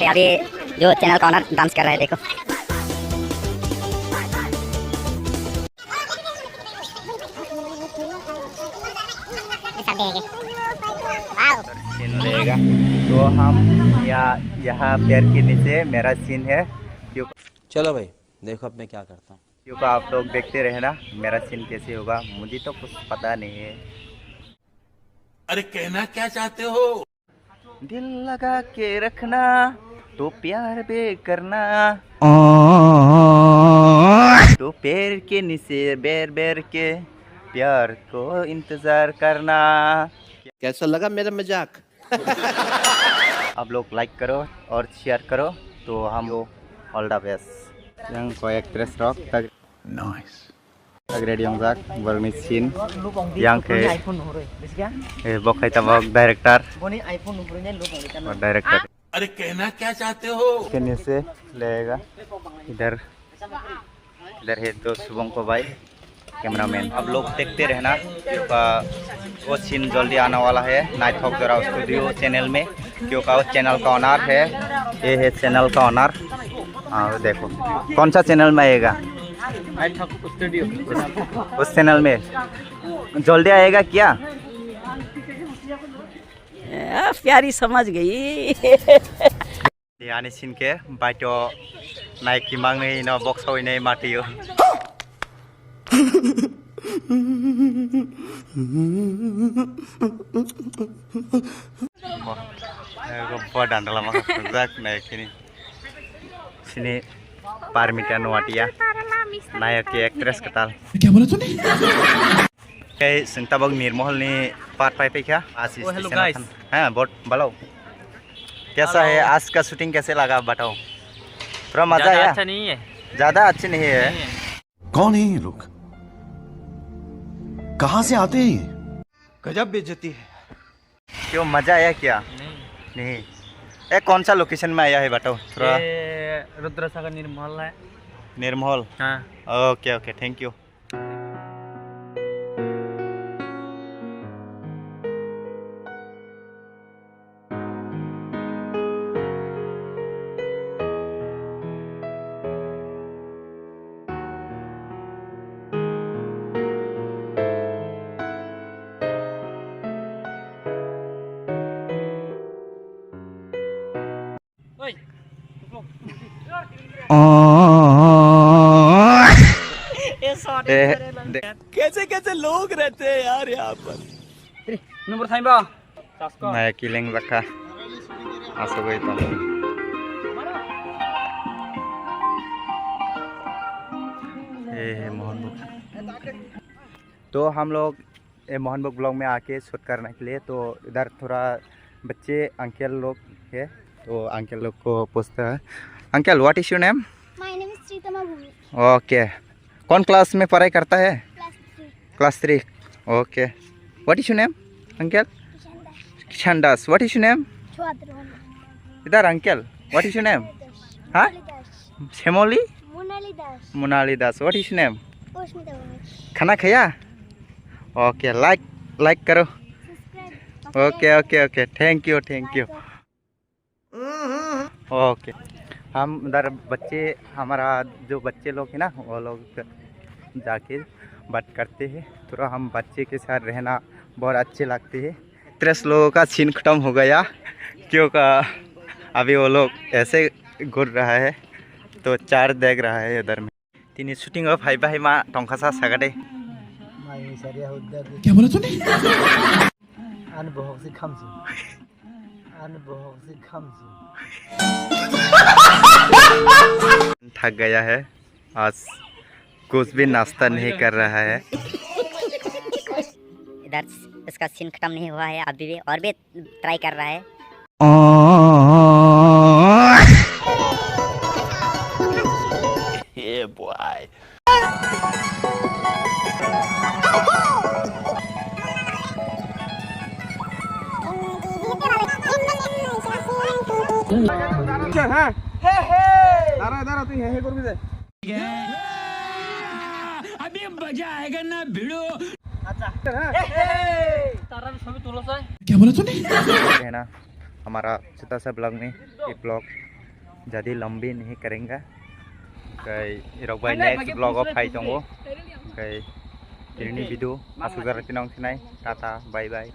अभी जो चैनल का ओनर डांस कर रहा है देखो। सीन रहेगा तो हम यहाँ पैर के नीचे मेरा सीन है। चलो भाई देखो अब मैं क्या करता हूँ। क्योंकि आप लोग देखते रहे ना मेरा सीन कैसे होगा, मुझे तो कुछ पता नहीं है। अरे कहना क्या चाहते हो? दिल लगा के रखना तो प्यार भी करना, तो पैर के नीचे बैर बैर के प्यार को इंतजार करना। कैसा लगा मेरा मजाक? आप लोग लाइक करो और शेयर करो तो हम लोग all the best. yang ko actress rock tag Nice. tag ready yang zak bermi scene yang ke bokai tabok director और डायरेक्टर अरे कहना क्या चाहते हो? के नीचे लेगा। इधर इधर है तो शुभम को भाई कैमरामैन। आप लोग देखते रहना क्योंकि वो सीन जल्दी आने वाला है नाइट हॉक जरा स्टूडियो चैनल में, क्योंकि वो चैनल का ऑनर है। ये है चैनल का ऑनर। हाँ देखो कौन सा चैनल में आएगा? नाइट हॉक स्टूडियो उस चैनल में जल्दी आएगा क्या? प्यारी समझ गई। यानी सीन के बाइटो नाइक की मांग नहीं ना बॉक्स हो नहीं माटी हो। sini Parmita Nuatia naik ke actress ketal क्या बोला तूने? kayak sentabang निर्मल ने पार्ट पाई पे क्या आशीष हाँ बहुत बताओ कैसा है आज का शूटिंग, कैसे लगा बताओ? थोड़ा मजा आया? अच्छा नहीं है, ज्यादा अच्छे नहीं है। कौन है ये लोग? कहाँ से आते हैं? गजब बेइज्जती है। क्यों मजा आया क्या? नहीं ये कौन सा लोकेशन में आया है बताओ थोड़ा? ये रुद्रसागर निर्मल है। निर्मल। हाँ ओके ओके थैंक यू। कैसे कैसे लोग रहते हैं यार यहाँ पर। नंबर थाई बा मैं किलिंग रखा आसो गई तो ये मोहनबुक। तो हम लोग मोहनबुक ब्लॉग में आके शूट करने के लिए तो इधर थोड़ा बच्चे अंकल लोग है तो अंकल लोग को पूछता है uncle what is your name? My name is Shreetama Bhumi. Okay कौन क्लास में पढ़ाई करता है? Class 3। Okay what is your name uncle? Kishan Das. What is your name? इधर uncle what is your name? हाँ Shemoli Monali Das. What is your name? खाना खाया? ओके लाइक करो। Okay okay okay thank you okay. हम उधर बच्चे हमारा जो बच्चे लोग हैं ना वो लोग जाके बात करते हैं। थोड़ा हम बच्चे के साथ रहना बहुत अच्छे लगते हैं। 30 लोगों का सीन खत्म हो गया क्योंकि अभी वो लोग ऐसे घूर रहा है तो 4 देख रहा है उधर में। तीन शूटिंग फाइव मा टंकासा सागादे क्या बोला तूने? थक गया है, आज कुछ भी नाश्ता नहीं कर रहा है। इधर इसका सीन खत्म नहीं हुआ है, अभी भी और भी ट्राई कर रहा है। Yeah, boy. अभी मजा आएगा ना भिड़ो। तारा भी छवि तुलो से क्या बोला तूने? है ना, हमारा छोटा सा ब्लॉग में ये ब्लॉग ज़्यादा लंबी नहीं करेंगे। कई इरक भाई नेक्स्ट ब्लॉग ऑफ हाई चंगो कई इरनी वीडियो आसुगार तिनांग सिनाई टाटा बाय बाय।